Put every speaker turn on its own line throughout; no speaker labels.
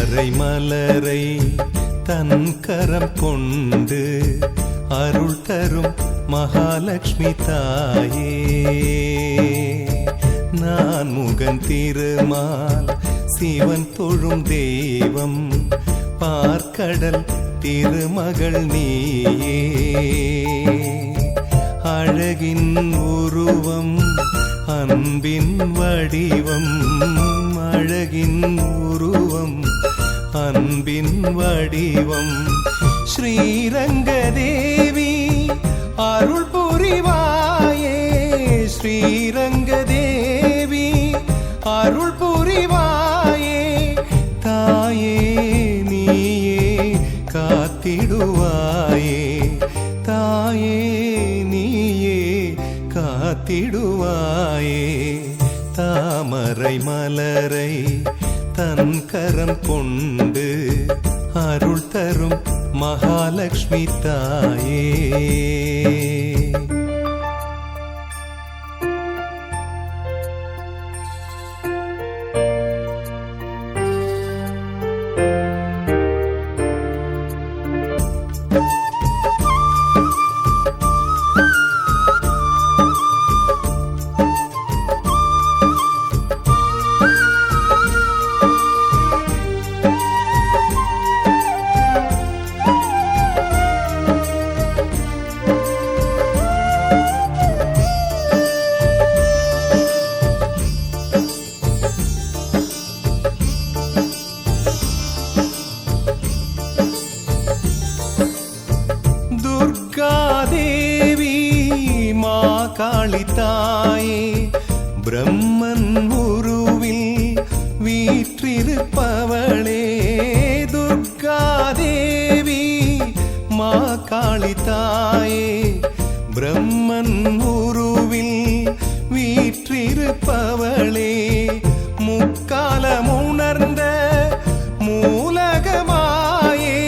தாமரை மலரை தன் கரம் கொண்டு அருள் தரும் மகாலட்சுமி தாயே, நான் முகன் திருமால் சிவன் தொழும் தெய்வம் பார்க்கடல் திருமகள் நீயே, அழகின் உருவம் அன்பின் வடிவம், அழகின் உருவம் அன்பின் வடிவம், ஸ்ரீரங்கதேவி அருள் புரிவாயே, ஸ்ரீரங்கதேவி அருள் புரிவாயே, தாயே நீயே காத்திடுவாயே, தாயே நீயே காத்திடுவாயே, தாமரை மலரை தன் கரம் கொண்டு அருள் தரும் மகாலட்சுமி தாயே. தேவி மா காளி தாயே, பிரம்மன் உருவில் வீற்றிருப்பவளே, துர்கா தேவி மா காளி தாயே, பிரம்மன் உருவில் வீற்றிருப்பவளே, முக்காலம் உணர்ந்த மூலகமாயே,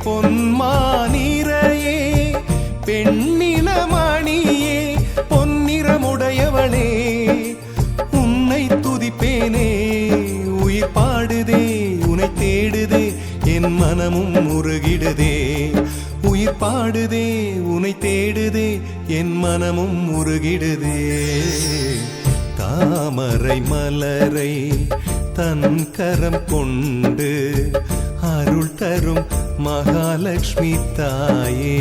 பொன்மானிரையே பெண்ணினமணியே, பொன்னிறமுடையவளே, உன்னை துதிப்பேனே, உயிர் பாடுதே உன்னை தேடுதே, என் மனமும் முருகிடுதே, உயிர் பாடுதே உன்னை தேடுதே, என் மனமும் முருகிடுதே, தாமரை மலரை தன் கரம் கொண்டு அருள் தரும் மகாலட்சுமி தாயே.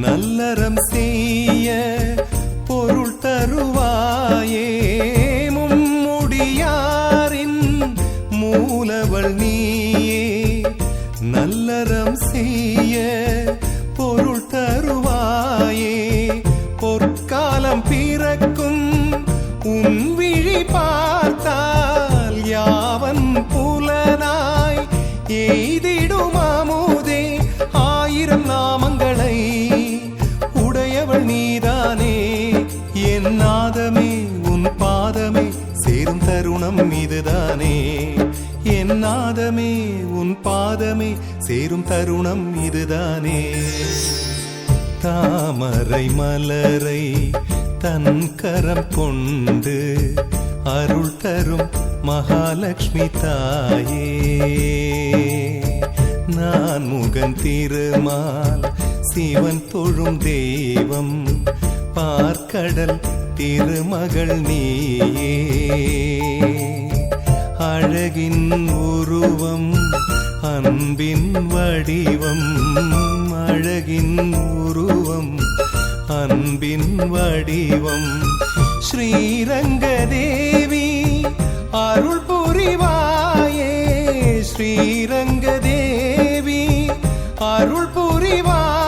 நல்லறம் செய்ய பொருள் தருவாயே, மும்முடியாரின் மூலவள் நீயே, நல்லறம் செய்ய பொருள் தருவாயே, பொற்காலம் பிறக்கும் உன் விழி பார்த்தால் யாவன் புலனாய் எய்திடும் அமுதே, ஆயிரம் நாமங்களை உடையவள் நீதானே, என் நாதமே உன் பாதமே சேரும் தருணம் இதுதானே, என் நாதமே உன் பாதமே சேரும் தருணம் இதுதானே, தாமரை மலரை தன் கரம் கொண்டு அருள் தரும் மகாலட்சுமி தாயே, நான் முகன் திருமால் சிவன் தொழும் தெய்வம் பார்க்கடல் திருமகள் நீயே, அழகின் உருவம் அன்பின் வடிவம், அழகின் உருவம் அன்பின் வடிவம், ஸ்ரீரங்கதேவி அருள் புரிவாயே, ஸ்ரீரங்கதேவி அருள் புரிவாயே,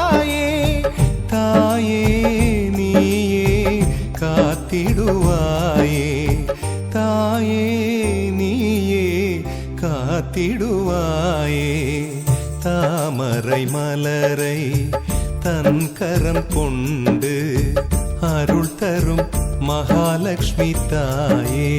மறைமலரை தன் கரம் கொண்டு அருள் தரும் மகாலட்சுமி தாயே.